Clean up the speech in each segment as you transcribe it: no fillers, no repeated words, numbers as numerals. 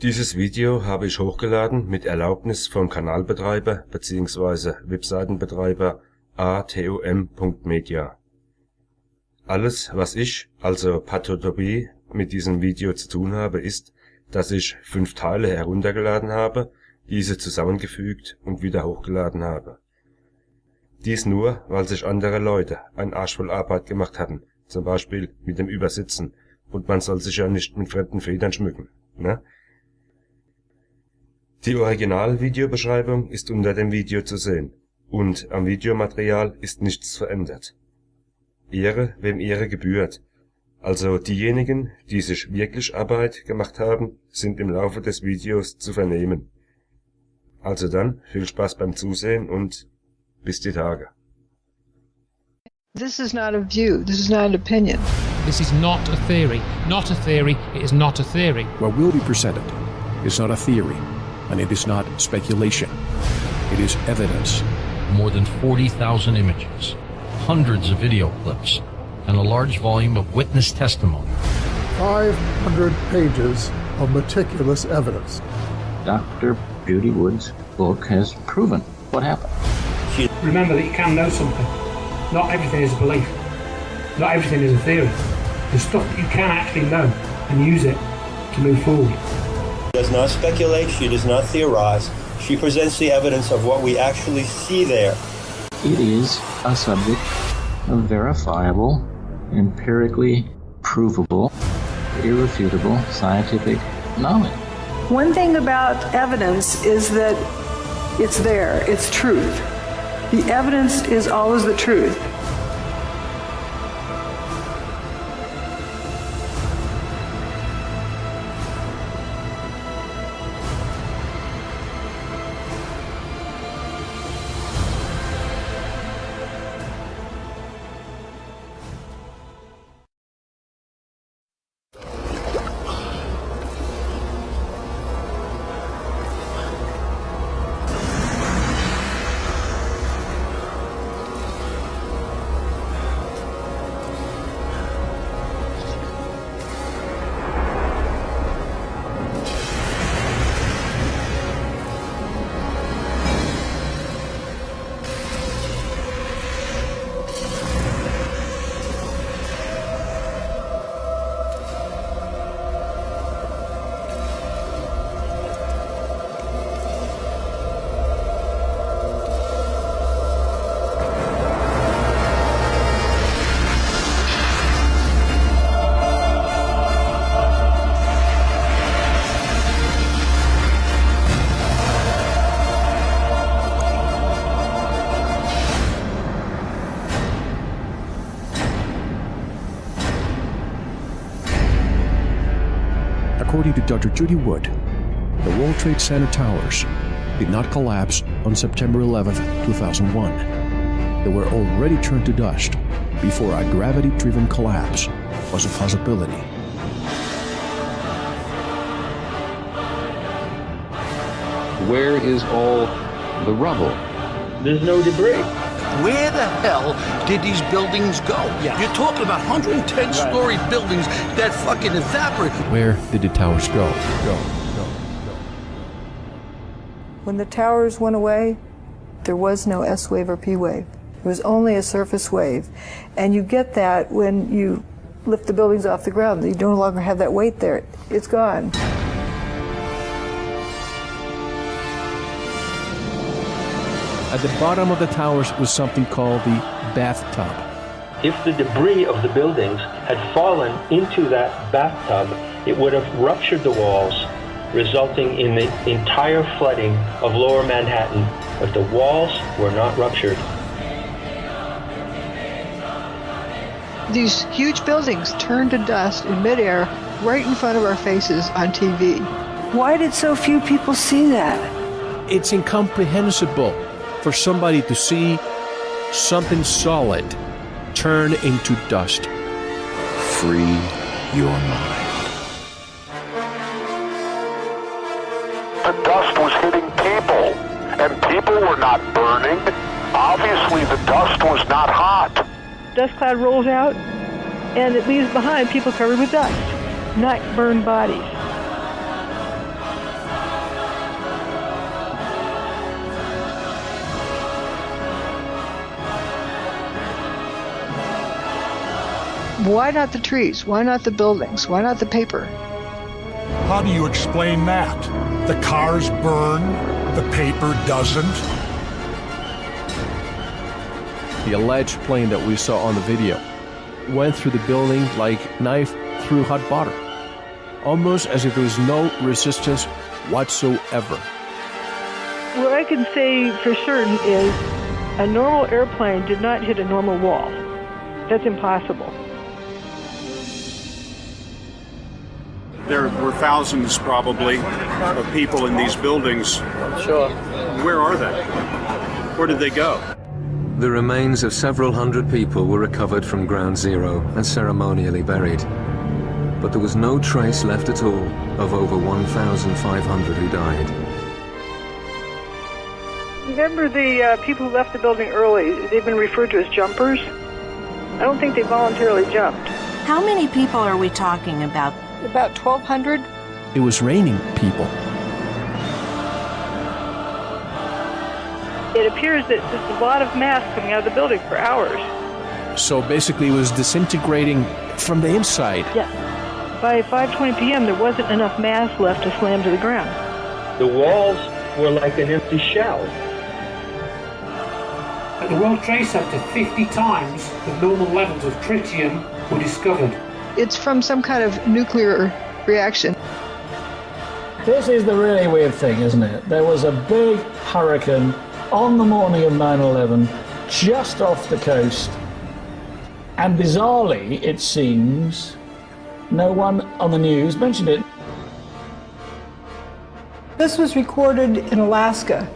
Dieses Video habe ich hochgeladen mit Erlaubnis vom Kanalbetreiber bzw. Webseitenbetreiber atom.media. Alles, was ich, also Pathotopie, mit diesem Video zu tun habe, ist, dass ich 5 Teile heruntergeladen habe, diese zusammengefügt und wieder hochgeladen habe. Dies nur, weil sich andere Leute einen Arsch voll Arbeit gemacht hatten, zum Beispiel mit dem Übersetzen, und man soll sich ja nicht mit fremden Federn schmücken, ne? Die Original-Videobeschreibung ist unter dem Video zu sehen, und am Videomaterial ist nichts verändert. Ehre, wem Ehre gebührt. Also diejenigen, die sich wirklich Arbeit gemacht haben, sind im Laufe des Videos zu vernehmen. Also dann, viel Spaß beim Zusehen und bis die Tage. This is not a view, this is not an opinion. This is not a theory. Not a theory, it is not a theory. What will be presented is not a theory, and it is not speculation. It is evidence. More than 40,000 images, hundreds of video clips, and a large volume of witness testimony. 500 pages of meticulous evidence. Dr. Judy Wood's book has proven what happened. Remember that you can know something. Not everything is a belief. Not everything is a theory. There's stuff that you can actually know and use it to move forward. She does not speculate, she does not theorize. She presents the evidence of what we actually see there. It is a subject of verifiable, empirically provable, irrefutable scientific knowledge. One thing about evidence is that it's there, it's truth. The evidence is always the truth. According to Dr. Judy Wood, the World Trade Center towers did not collapse on September 11, 2001. They were already turned to dust before a gravity-driven collapse was a possibility. Where is all the rubble? There's no debris. Where the hell did these buildings go? Yeah. You're talking about 110-story buildings that fucking evaporate. Where did the towers go? When the towers went away, there was no S wave or P wave. It was only a surface wave. And you get that when you lift the buildings off the ground. You no longer have that weight there. It's gone. At the bottom of the towers was something called the bathtub. If the debris of the buildings had fallen into that bathtub, it would have ruptured the walls, resulting in the entire flooding of lower Manhattan, but the walls were not ruptured. These huge buildings turned to dust in midair right in front of our faces on TV. Why did so few people see that? It's incomprehensible for somebody to see something solid turn into dust. Free your mind. The dust was hitting people, and people were not burning. Obviously, the dust was not hot. Dust cloud rolls out, and it leaves behind people covered with dust, not burned bodies. Why not the trees? Why not the buildings? Why not the paper? How do you explain that? The cars burn, the paper doesn't? The alleged plane that we saw on the video went through the building like knife through hot butter, almost as if there was no resistance whatsoever. What I can say for certain is a normal airplane did not hit a normal wall. That's impossible. There were thousands, probably, of people in these buildings. Sure. Where are they? Where did they go? The remains of several hundred people were recovered from Ground Zero and ceremonially buried. But there was no trace left at all of over 1,500 who died. Remember the people who left the building early, they've been referred to as jumpers? I don't think they voluntarily jumped. How many people are we talking about? About 1,200. It was raining people. It appears that there's a lot of mass coming out of the building for hours. So basically it was disintegrating from the inside. Yeah. By 5:20 p.m. there wasn't enough mass left to slam to the ground. The walls were like an empty shell. At the World Trade Center, 50 times the normal levels of tritium were discovered. It's from some kind of nuclear reaction. This is the really weird thing, isn't it? There was a big hurricane on the morning of 9/11, just off the coast, and bizarrely, it seems, no one on the news mentioned it. This was recorded in Alaska.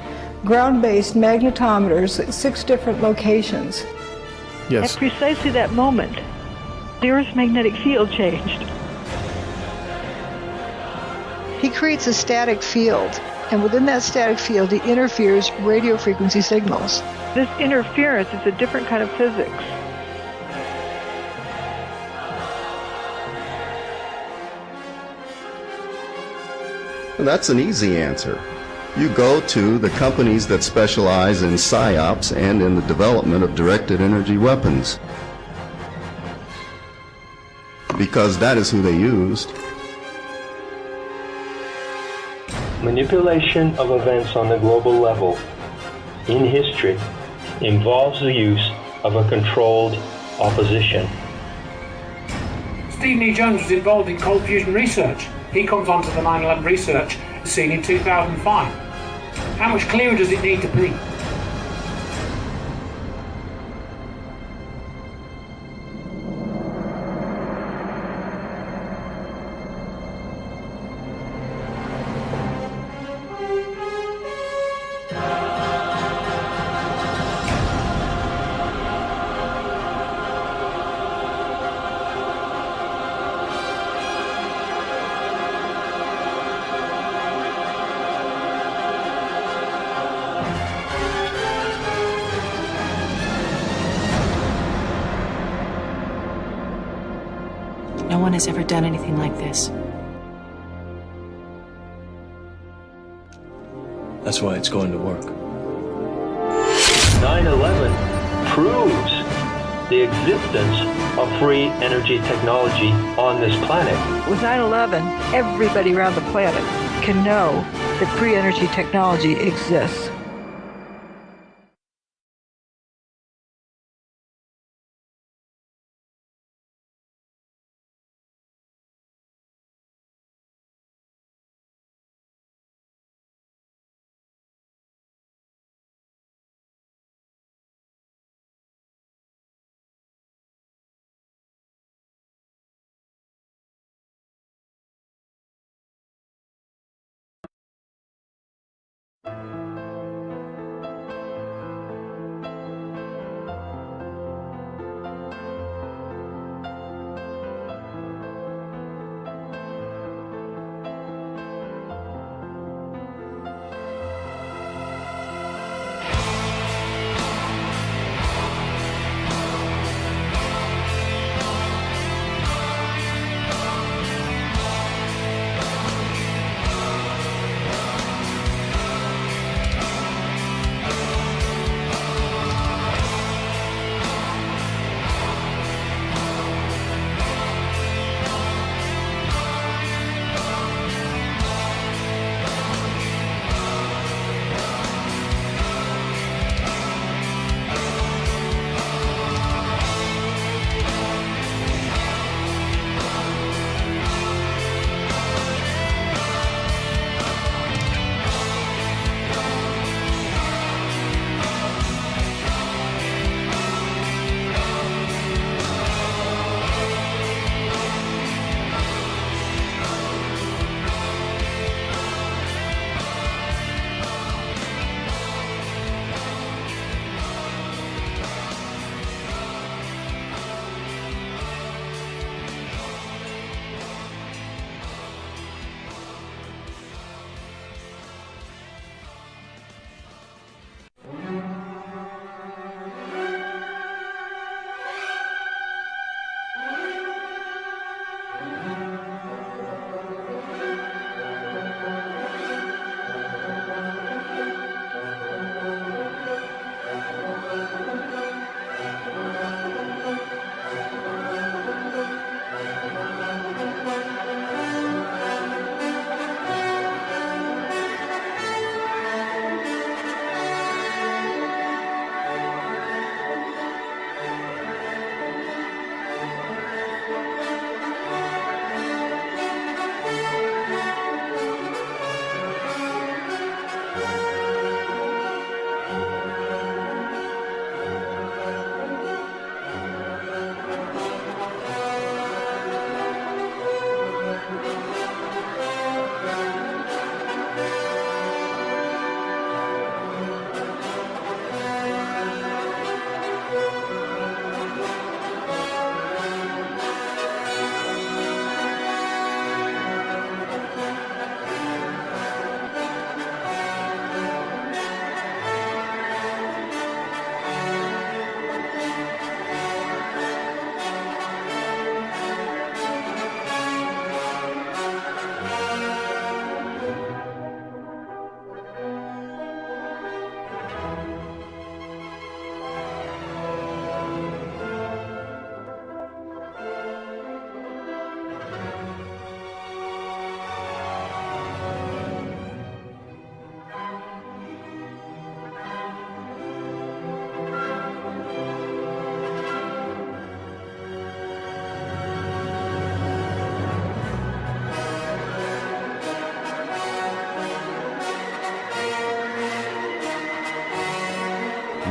Ground-based magnetometers at 6 different locations. Yes. At precisely that moment, the Earth's magnetic field changed. He creates a static field, and within that static field, he interferes radio frequency signals. This interference is a different kind of physics. Well, that's an easy answer. You go to the companies that specialize in PSYOPs and in the development of directed energy weapons, because that is who they used. Manipulation of events on the global level in history involves the use of a controlled opposition. Stephen E. Jones was involved in cold fusion research. He comes onto the 9/11 research scene in 2005. How much clearer does it need to be? No one has ever done anything like this. That's why it's going to work. 9/11 proves the existence of free energy technology on this planet. With 9/11, everybody around the planet can know that free energy technology exists.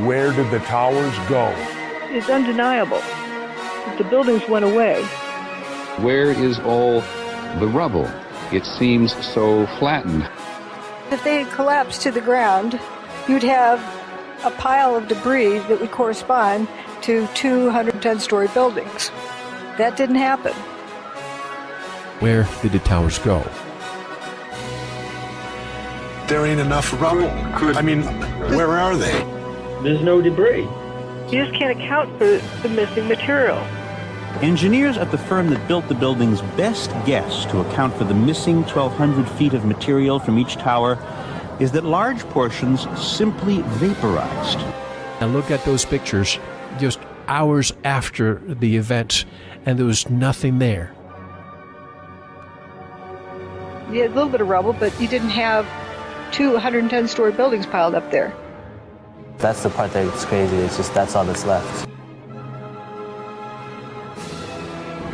Where did the towers go? It's undeniable that the buildings went away. Where is all the rubble? It seems so flattened. If they had collapsed to the ground, you'd have a pile of debris that would correspond to 210-story buildings. That didn't happen. Where did the towers go? There ain't enough rubble. I mean, where are they? There's no debris. You just can't account for the missing material. Engineers at the firm that built the building's best guess to account for the missing 1,200 feet of material from each tower is that large portions simply vaporized. Now look at those pictures just hours after the event, and there was nothing there. You had a little bit of rubble, but you didn't have 210-story buildings piled up there. That's the part that's crazy. It's just that's all that's left.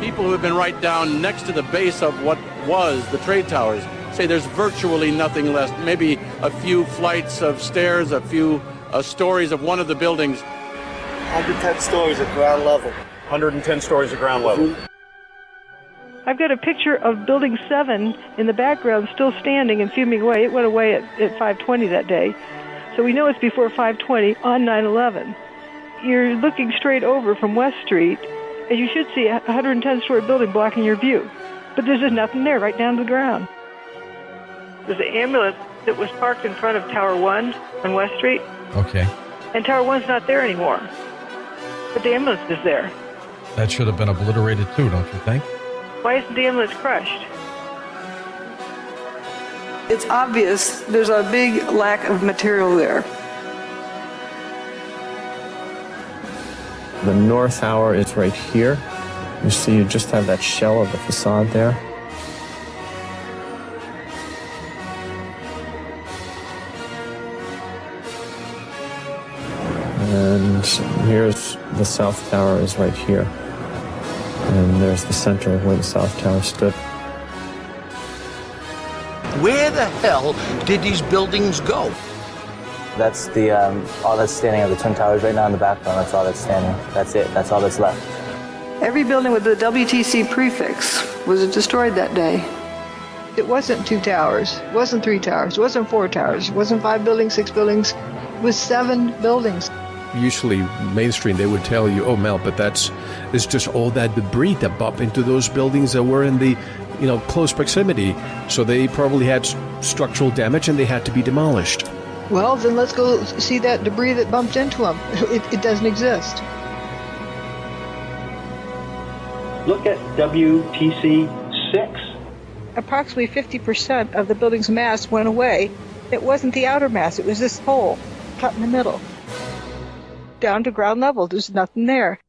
People who have been right down next to the base of what was the trade towers say there's virtually nothing left. Maybe a few flights of stairs, a few stories of one of the buildings. 110 stories at ground level. 110 stories at ground level. I've got a picture of Building 7 in the background still standing and fuming away. It went away at 5:20 that day. So we know it's before 5:20 on 9/11. You're looking straight over from West Street, and you should see a 110-story building blocking your view. But there's just nothing there, right down to the ground. There's an ambulance that was parked in front of Tower 1 on West Street. Okay. And Tower 1's not there anymore. But the ambulance is there. That should have been obliterated too, don't you think? Why isn't the ambulance crushed? It's obvious there's a big lack of material there. The north tower is right here. You see, you just have that shell of the facade there. And here's the south tower is right here. And there's the center of where the south tower stood. Where the hell did these buildings go? That's the all that's standing are the Twin Towers right now in the background. That's all that's standing. That's it. That's all that's left. Every building with the WTC prefix was destroyed that day. It wasn't 2 towers. It wasn't 3 towers. It wasn't 4 towers. It wasn't 5 buildings, 6 buildings. It was 7 buildings. Usually mainstream, they would tell you, oh Mel, but it's just all that debris that bumped into those buildings that were in the close proximity. So they probably had structural damage and they had to be demolished. Well, then let's go see that debris that bumped into them. It doesn't exist. Look at WTC 6. Approximately 50% of the building's mass went away. It wasn't the outer mass. It was this hole cut in the middle. Down to ground level. There's nothing there.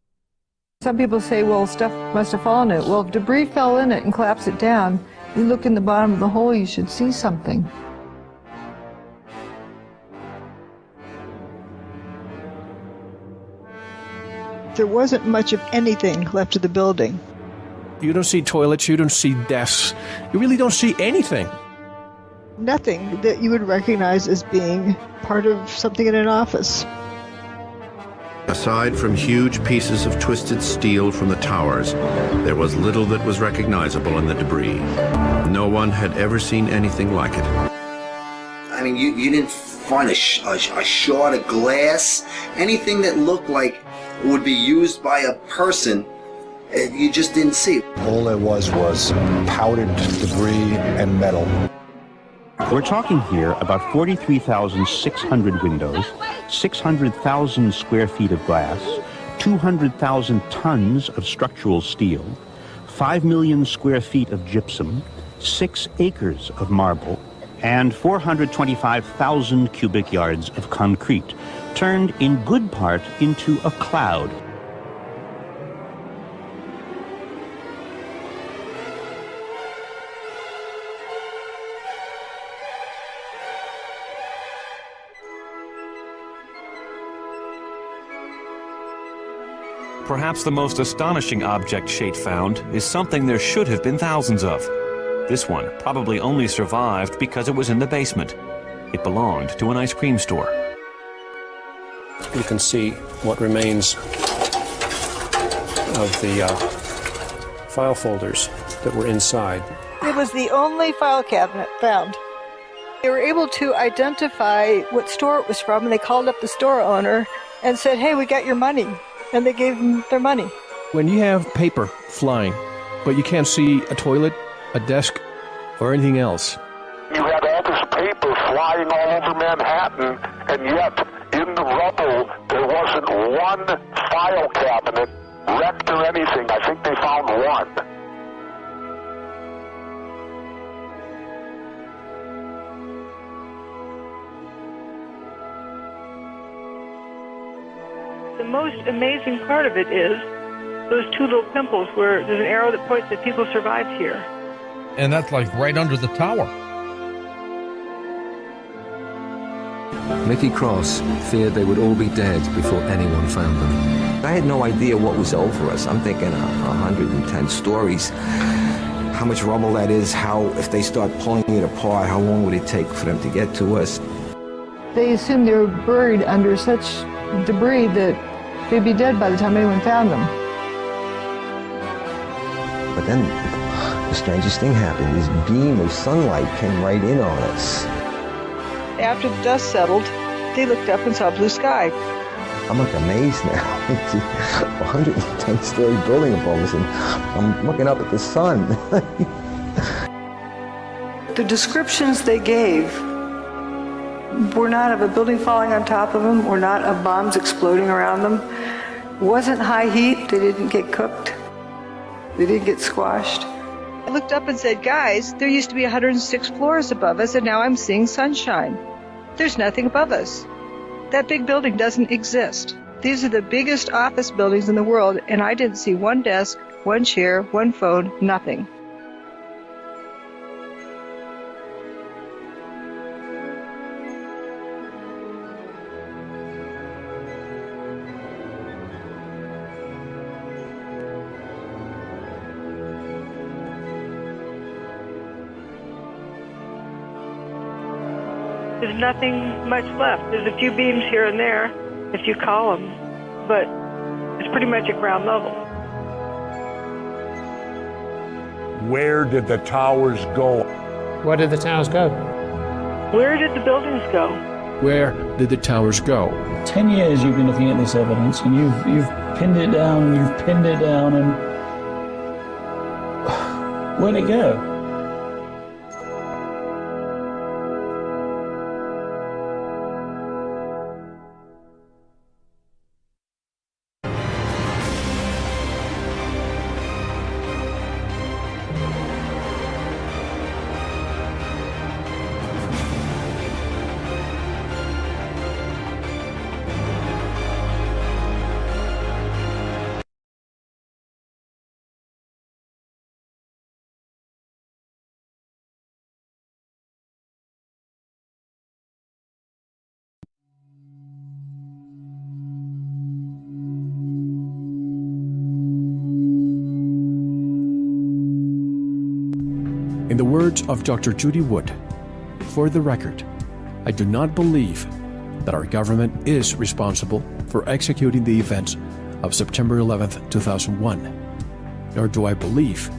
Some people say, well, stuff must have fallen in it. Well, if debris fell in it and collapsed it down, you look in the bottom of the hole, you should see something. There wasn't much of anything left of the building. You don't see toilets, you don't see desks, you really don't see anything. Nothing that you would recognize as being part of something in an office. Aside from huge pieces of twisted steel from the towers, there was little that was recognizable in the debris. No one had ever seen anything like it. I mean, you didn't find a shard of glass, anything that looked like would be used by a person. You just didn't see. All there was powdered debris and metal. We're talking here about 43,600 windows, 600,000 square feet of glass, 200,000 tons of structural steel, 5 million square feet of gypsum, 6 acres of marble, and 425,000 cubic yards of concrete, turned in good part into a cloud. Perhaps the most astonishing object Shate found is something there should have been thousands of. This one probably only survived because it was in the basement. It belonged to an ice cream store. You can see what remains of the file folders that were inside. It was the only file cabinet found. They were able to identify what store it was from, and they called up the store owner and said, "Hey, we got your money," and they gave them their money. When you have paper flying, but you can't see a toilet, a desk, or anything else. You had all this paper flying all over Manhattan, and yet in the rubble there wasn't one file cabinet wrecked or anything. I think they found one. The most amazing part of it is those two little pimples where there's an arrow that points that people survived here. And that's like right under the tower. Mickey Cross feared they would all be dead before anyone found them. I had no idea what was over us. I'm thinking 110 stories. How much rubble that is, how, if they start pulling it apart, how long would it take for them to get to us? They assumed they were buried under such debris that they'd be dead by the time anyone found them. But then the strangest thing happened. This beam of sunlight came right in on us. After the dust settled, they looked up and saw blue sky. I'm like amazed now. It's a 110-story building above us, and I'm looking up at the sun. The descriptions they gave were not of a building falling on top of them, were not of bombs exploding around them. It wasn't high heat. They didn't get cooked. They didn't get squashed. I looked up and said, "Guys, there used to be 106 floors above us, and now I'm seeing sunshine. There's nothing above us. That big building doesn't exist. These are the biggest office buildings in the world, and I didn't see one desk, one chair, one phone, nothing." There's nothing much left. There's a few beams here and there, if you call them, but it's pretty much at ground level. Where did the towers go? Where did the towers go? Where did the buildings go? Where did the towers go? 10 years you've been looking at this evidence, and you've pinned it down, and where'd it go? In the words of Dr. Judy Wood, "For the record, I do not believe that our government is responsible for executing the events of September 11th, 2001, nor do I believe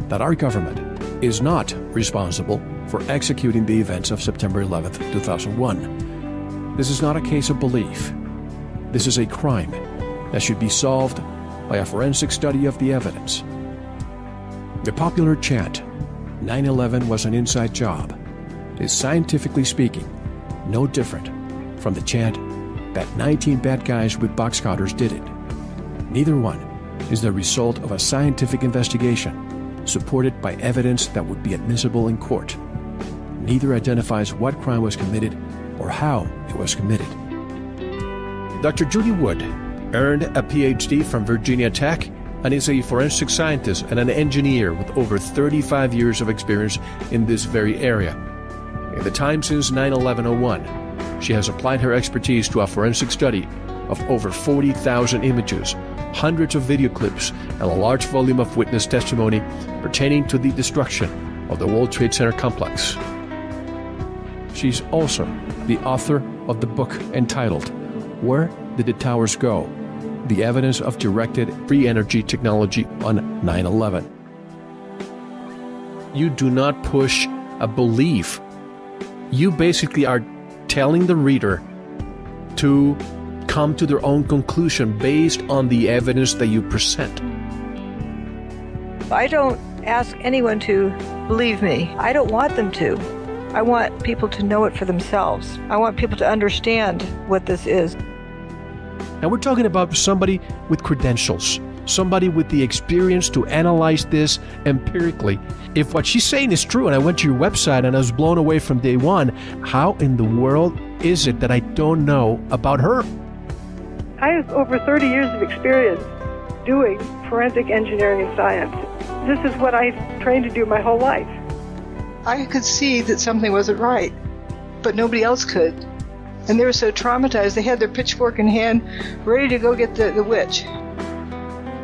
that our government is not responsible for executing the events of September 11th, 2001. This is not a case of belief. This is a crime that should be solved by a forensic study of the evidence." The popular chant, "9/11 was an inside job," is scientifically speaking no different from the chant that 19 bad guys with box cutters did it. Neither one is the result of a scientific investigation supported by evidence that would be admissible in court. Neither identifies what crime was committed or how it was committed. Dr. Judy Wood earned a PhD from Virginia Tech and is a forensic scientist and an engineer with over 35 years of experience in this very area. In the time since 9/11/01, she has applied her expertise to a forensic study of over 40,000 images, hundreds of video clips, and a large volume of witness testimony pertaining to the destruction of the World Trade Center complex. She's also the author of the book entitled "Where did the towers go? The evidence of directed free energy technology on 9/11. You do not push a belief. You basically are telling the reader to come to their own conclusion based on the evidence that you present. I don't ask anyone to believe me. I don't want them to. I want people to know it for themselves. I want people to understand what this is. Now we're talking about somebody with credentials, somebody with the experience to analyze this empirically. If what she's saying is true, and I went to your website and I was blown away from day one, how in the world is it that I don't know about her? I have over 30 years of experience doing forensic engineering and science. This is what I've trained to do my whole life. I could see that something wasn't right, but nobody else could. And they were so traumatized, they had their pitchfork in hand, ready to go get the witch.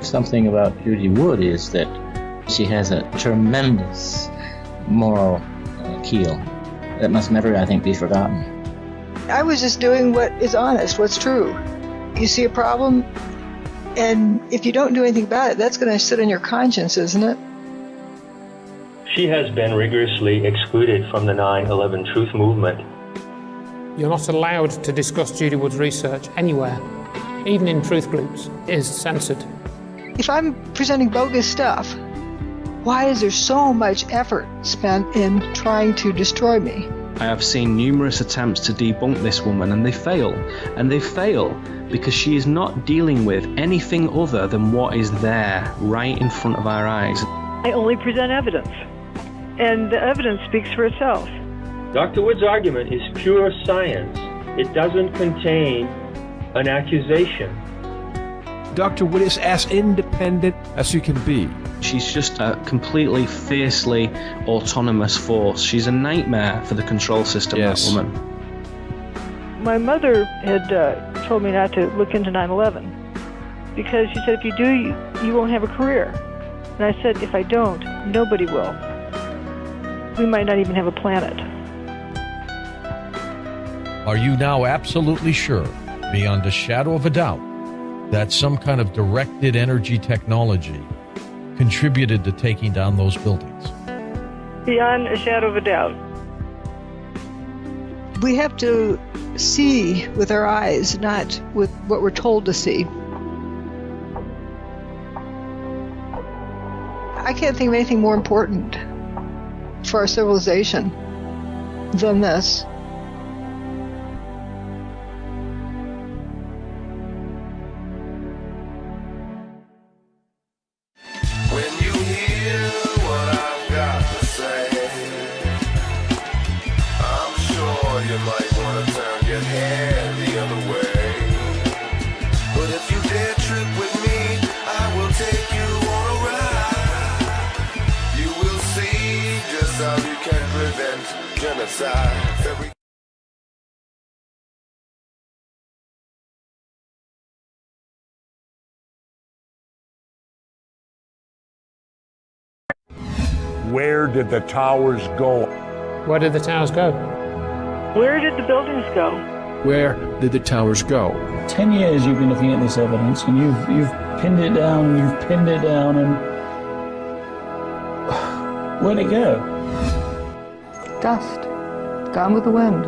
Something about Judy Wood is that she has a tremendous moral keel that must never, I think, be forgotten. I was just doing what is honest, what's true. You see a problem, and if you don't do anything about it, that's going to sit on your conscience, isn't it? She has been rigorously excluded from the 9/11 Truth Movement. You're not allowed to discuss Judy Wood's research anywhere, even in truth groups. It is censored. If I'm presenting bogus stuff, why is there so much effort spent in trying to destroy me? I have seen numerous attempts to debunk this woman, and they fail. And they fail because she is not dealing with anything other than what is there, right in front of our eyes. I only present evidence, and the evidence speaks for itself. Dr. Wood's argument is pure science. It doesn't contain an accusation. Dr. Wood is as independent as you can be. She's just a completely fiercely autonomous force. She's a nightmare for the control system, yes. That woman. My mother had told me not to look into 9/11 because she said, if you do, you won't have a career. And I said, if I don't, nobody will. We might not even have a planet. Are you now absolutely sure, beyond a shadow of a doubt, that some kind of directed energy technology contributed to taking down those buildings? Beyond a shadow of a doubt. We have to see with our eyes, not with what we're told to see. I can't think of anything more important for our civilization than this. Where did the towers go? Where did the towers go? Where did the buildings go? Where did the towers go? 10 years you've been looking at this evidence, and you've pinned it down, and you've pinned it down, and where'd it go? Dust. Gone with the wind.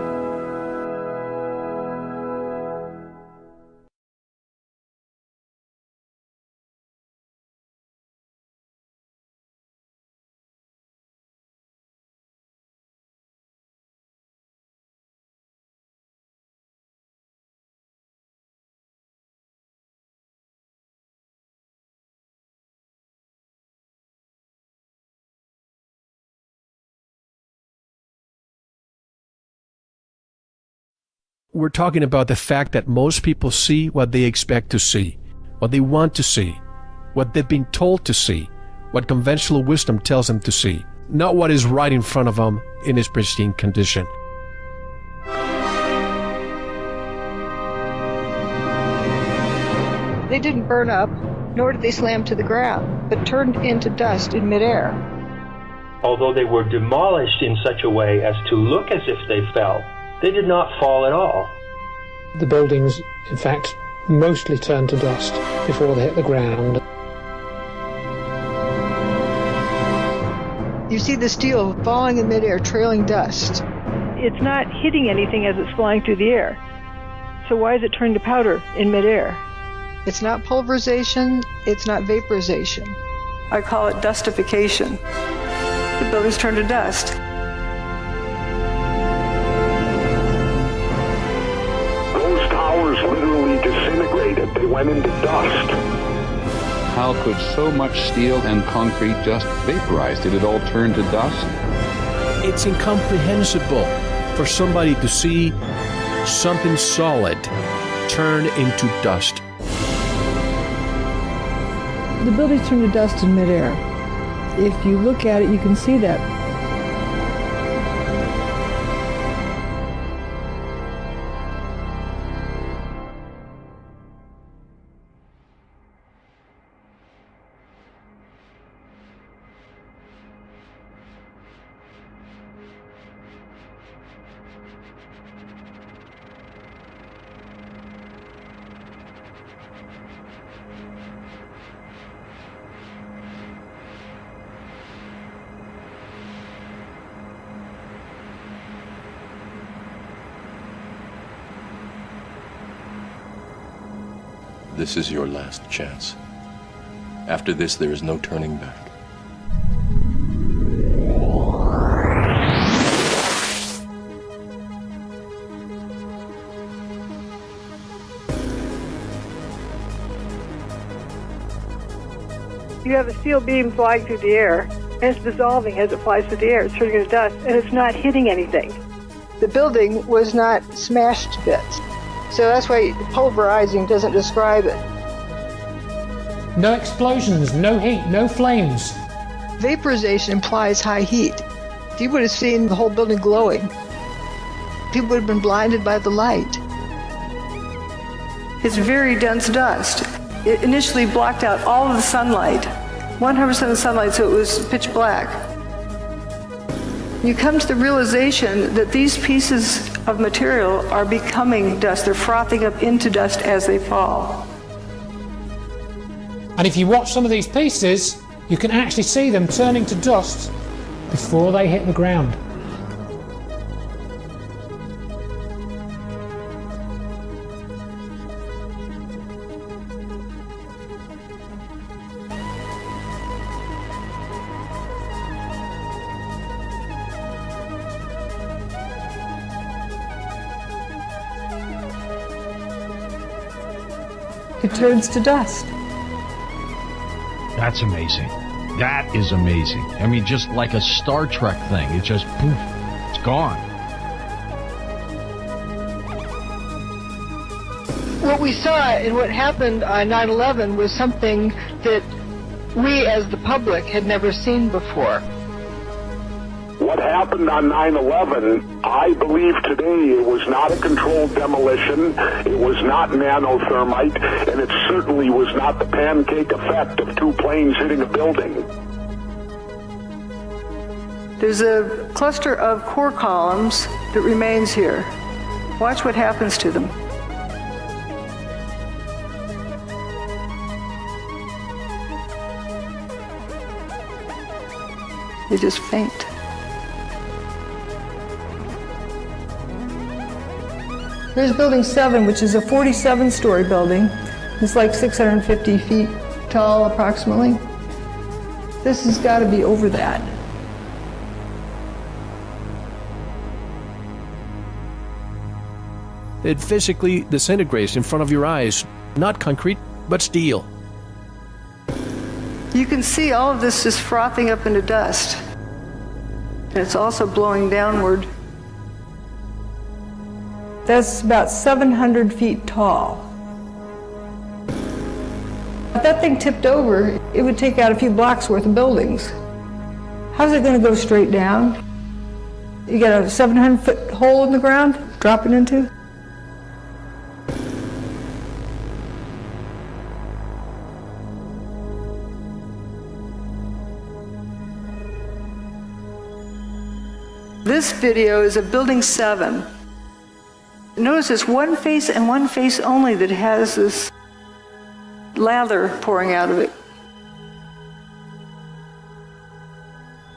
We're talking about the fact that most people see what they expect to see, what they want to see, what they've been told to see, what conventional wisdom tells them to see, not what is right in front of them in its pristine condition. They didn't burn up, nor did they slam to the ground, but turned into dust in midair. Although they were demolished in such a way as to look as if they fell, they did not fall at all. The buildings, in fact, mostly turn to dust before they hit the ground. You see the steel falling in midair, trailing dust. It's not hitting anything as it's flying through the air. So why is it turning to powder in midair? It's not pulverization, it's not vaporization. I call it dustification. The buildings turn to dust. Those towers literally disintegrated. They went into dust. How could so much steel and concrete just vaporize? Did it all turn to dust? It's incomprehensible for somebody to see something solid turn into dust. The buildings turn to dust in midair. If you look at it, you can see that. This is your last chance. After this, there is no turning back. You have a steel beam flying through the air, and it's dissolving as it flies through the air. It's turning to dust, and it's not hitting anything. The building was not smashed to bits. So that's why pulverizing doesn't describe it. No explosions, no heat, no flames. Vaporization implies high heat. You would have seen the whole building glowing. People would have been blinded by the light. It's very dense dust. It initially blocked out all of the sunlight, 100% of the sunlight, so it was pitch black. You come to the realization that these pieces of material are becoming dust. They're frothing up into dust as they fall. And if you watch some of these pieces, you can actually see them turning to dust before they hit the ground. It turns to dust. That's amazing. That is amazing. I mean, just like a Star Trek thing. It just, poof, it's gone. What we saw and what happened on 9/11 was something that we as the public had never seen before. What happened on 9/11, I believe today it was not a controlled demolition, it was not nanothermite, and it certainly was not the pancake effect of two planes hitting a building. There's a cluster of core columns that remains here. Watch what happens to them. They just faint. Here's building 7, which is a 47-story building. It's like 650 feet tall, approximately. This has got to be over that. It physically disintegrates in front of your eyes. Not concrete, but steel. You can see all of this just frothing up into dust. And it's also blowing downward. That's about 700 feet tall. If that thing tipped over, it would take out a few blocks worth of buildings. How's it going to go straight down? You got a 700-foot hole in the ground, dropping into? This video is of building 7. Notice it's one face and one face only that has this lather pouring out of it.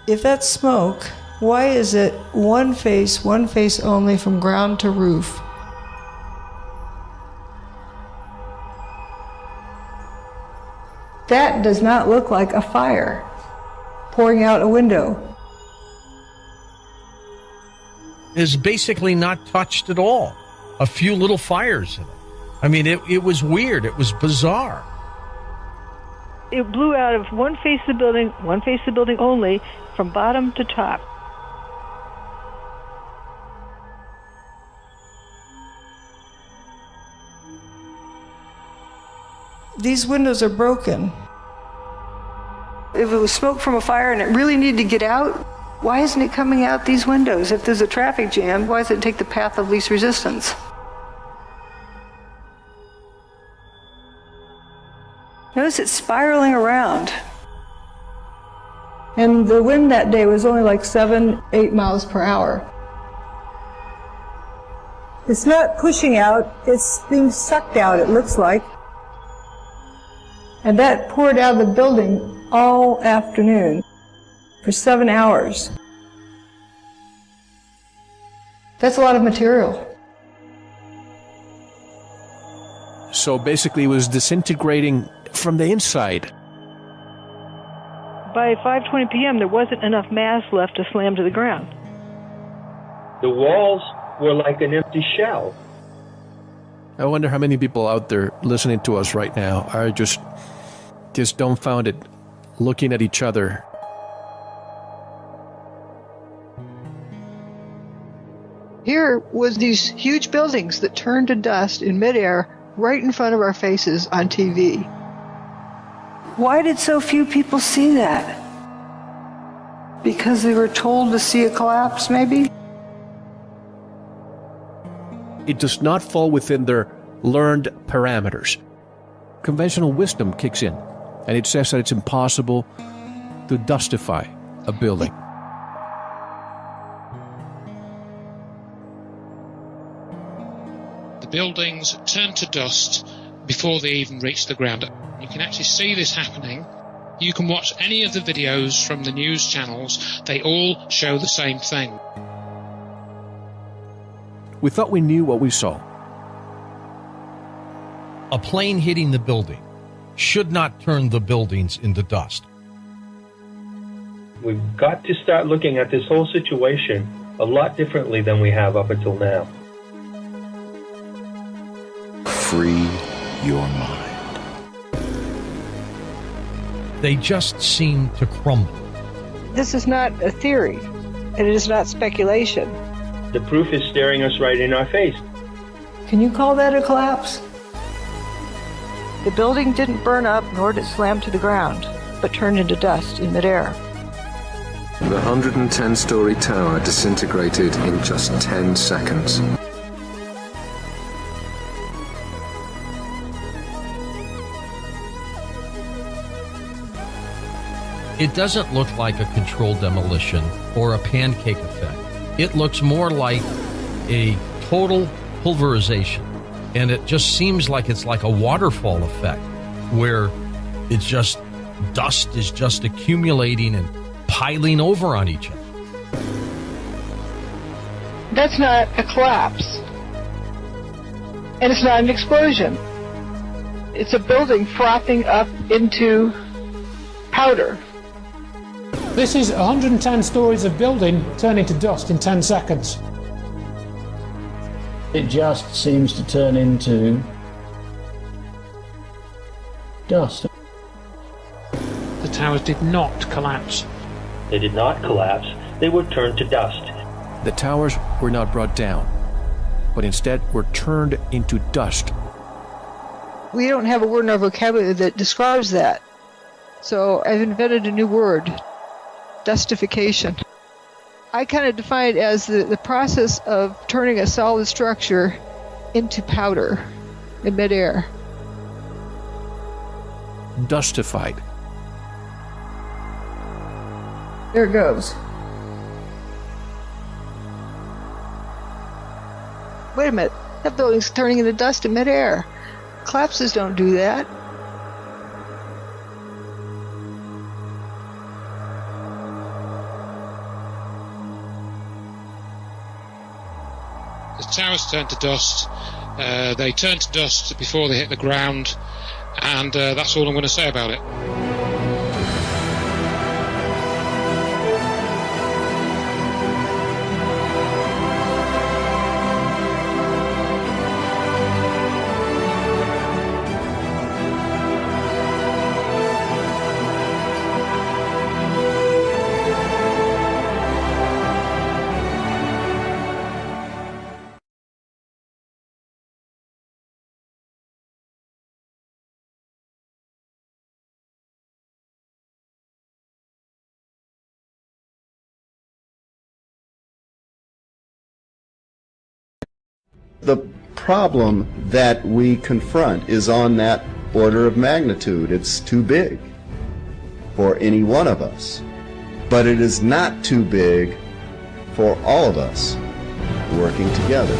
If that's smoke, why is it one face only from ground to roof? That does not look like a fire pouring out a window. Is basically not touched at all. A few little fires in it. I mean, it was weird. It was bizarre. It blew out of one face of the building only, from bottom to top. These windows are broken. If it was smoke from a fire and it really needed to get out, why isn't it coming out these windows? If there's a traffic jam, why does it take the path of least resistance? Notice it's spiraling around. And the wind that day was only like 7-8 miles per hour. It's not pushing out, it's being sucked out, it looks like. And that poured out of the building all afternoon for 7 hours. That's a lot of material. So basically it was disintegrating from the inside. By 5:20 p.m., there wasn't enough mass left to slam to the ground. The walls were like an empty shell. I wonder how many people out there listening to us right now are just dumbfounded, looking at each other. Here was these huge buildings that turned to dust in midair right in front of our faces on TV. Why did so few people see that? Because they were told to see a collapse, maybe? It does not fall within their learned parameters. Conventional wisdom kicks in, and it says that it's impossible to dustify a building. The buildings turned to dust before they even reached the ground. You can actually see this happening. You can watch any of the videos from the news channels. They all show the same thing. We thought we knew what we saw. A plane hitting the building should not turn the buildings into dust. We've got to start looking at this whole situation a lot differently than we have up until now. Free your mind. They just seem to crumble. This is not a theory. It is not speculation. The proof is staring us right in our face. Can you call that a collapse? The building didn't burn up, nor did it slam to the ground, but turned into dust in midair. The 110-story tower disintegrated in just 10 seconds. It doesn't look like a controlled demolition or a pancake effect. It looks more like a total pulverization. And it just seems like it's like a waterfall effect where it's just dust is just accumulating and piling over on each other. That's not a collapse. And it's not an explosion. It's a building frothing up into powder. This is 110 stories of building turning to dust in 10 seconds. It just seems to turn into dust. The towers did not collapse. They did not collapse. They were turned to dust. The towers were not brought down, but instead were turned into dust. We don't have a word in our vocabulary that describes that. So I've invented a new word, dustification. I kind of define it as the process of turning a solid structure into powder in midair. Dustified. There it goes. Wait a minute. That building's turning into dust in midair. Collapses don't do that. The towers turned to dust. They turned to dust before they hit the ground, and that's all I'm going to say about it. The problem that we confront is on that order of magnitude. It's too big for any one of us, but it is not too big for all of us working together.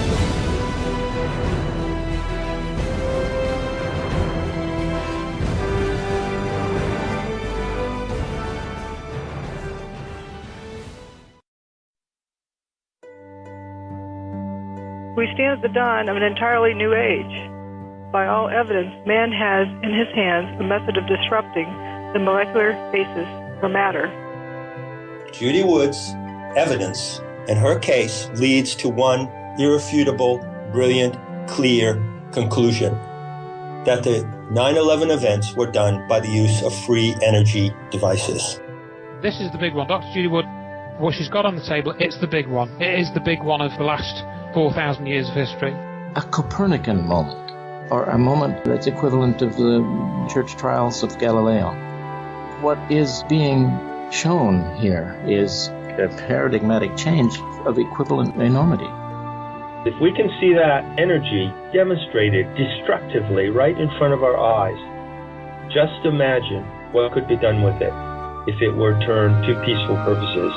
We stand at the dawn of an entirely new age. By all evidence, man has in his hands a method of disrupting the molecular basis for matter. Judy Wood's evidence in her case leads to one irrefutable, brilliant, clear conclusion: that the 9/11 events were done by the use of free energy devices. This is the big one. Dr. Judy Wood, what she's got on the table, it's the big one. It is the big one of the last 4,000 years of history. A Copernican moment, or a moment that's equivalent of the church trials of Galileo. What is being shown here is a paradigmatic change of equivalent enormity. If we can see that energy demonstrated destructively right in front of our eyes, just imagine what could be done with it if it were turned to peaceful purposes.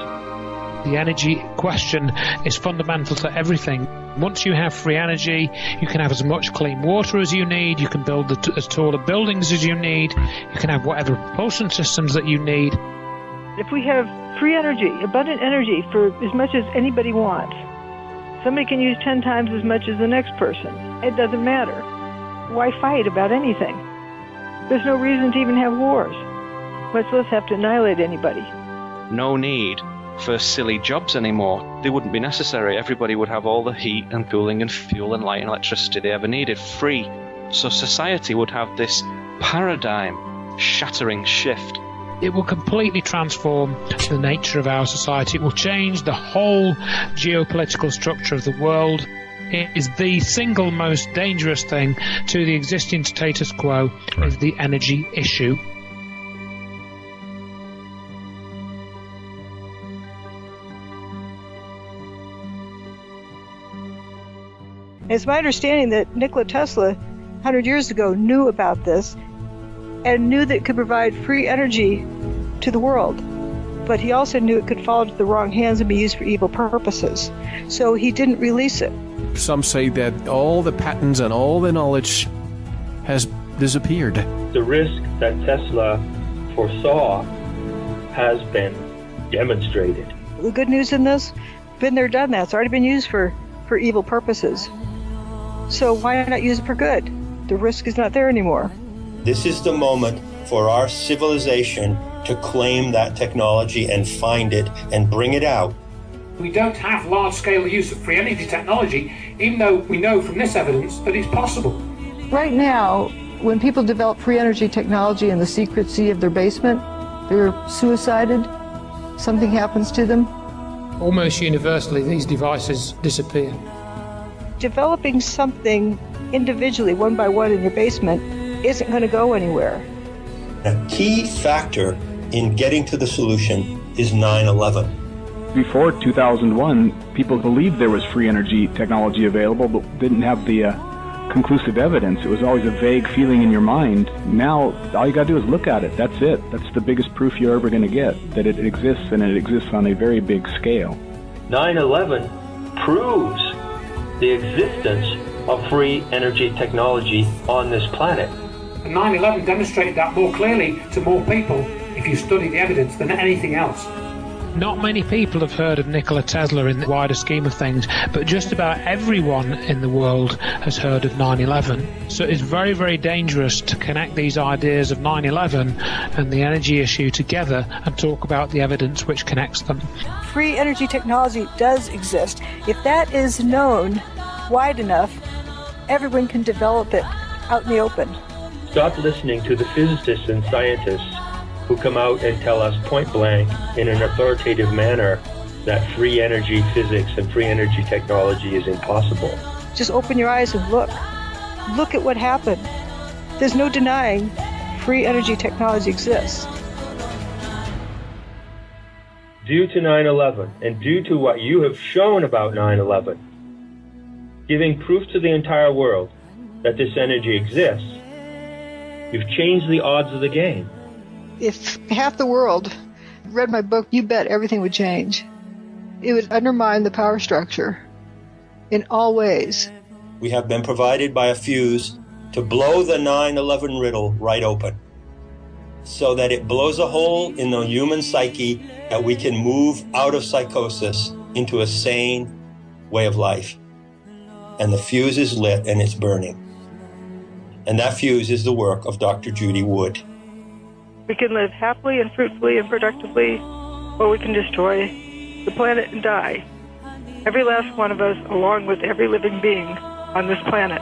The energy question is fundamental to everything. Once you have free energy, you can have as much clean water as you need, you can build as taller buildings as you need, you can have whatever propulsion systems that you need. If we have free energy, abundant energy for as much as anybody wants, somebody can use 10 times as much as the next person. It doesn't matter. Why fight about anything? There's no reason to even have wars, much less have to annihilate anybody. No need for silly jobs anymore. They wouldn't be necessary. Everybody would have all the heat and cooling and fuel and light and electricity they ever needed free. So society would have this paradigm-shattering shift. It will completely transform the nature of our society. It will change the whole geopolitical structure of the world. It is the single most dangerous thing to the existing status quo, is the energy issue. It's my understanding that Nikola Tesla, 100 years ago, knew about this and knew that it could provide free energy to the world. But he also knew it could fall into the wrong hands and be used for evil purposes. So he didn't release it. Some say that all the patents and all the knowledge has disappeared. The risk that Tesla foresaw has been demonstrated. The good news in this, been there, done that. It's already been used for evil purposes. So why not use it for good? The risk is not there anymore. This is the moment for our civilization to claim that technology and find it and bring it out. We don't have large-scale use of free energy technology, even though we know from this evidence that it's possible. Right now, when people develop free energy technology in the secrecy of their basement, they're suicided, something happens to them. Almost universally, these devices disappear. Developing something individually, one by one in your basement, isn't going to go anywhere. A key factor in getting to the solution is 9/11. Before 2001, people believed there was free energy technology available, but didn't have the conclusive evidence. It was always a vague feeling in your mind. Now, all you got to do is look at it. That's it. That's the biggest proof you're ever going to get, that it exists, and it exists on a very big scale. 9/11 proves the existence of free energy technology on this planet. 9/11 demonstrated that more clearly to more people if you study the evidence than anything else. Not many people have heard of Nikola Tesla in the wider scheme of things, but just about everyone in the world has heard of 9/11. So it's very, very dangerous to connect these ideas of 9/11 and the energy issue together and talk about the evidence which connects them. Free energy technology does exist. If that is known wide enough, everyone can develop it out in the open. Stop listening to the physicists and scientists who come out and tell us point blank in an authoritative manner that free energy physics and free energy technology is impossible. Just open your eyes and look. Look at what happened. There's no denying free energy technology exists. Due to 9/11 and due to what you have shown about 9/11, giving proof to the entire world that this energy exists, you've changed the odds of the game. If half the world read my book, you bet everything would change. It would undermine the power structure in all ways. We have been provided by a fuse to blow the 9/11 riddle right open, so that it blows a hole in the human psyche that we can move out of psychosis into a sane way of life. And the fuse is lit and it's burning. And that fuse is the work of Dr. Judy Wood. We can live happily and fruitfully and productively, or we can destroy the planet and die. Every last one of us, along with every living being on this planet.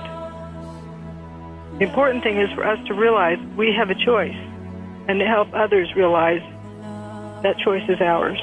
The important thing is for us to realize we have a choice and to help others realize that choice is ours.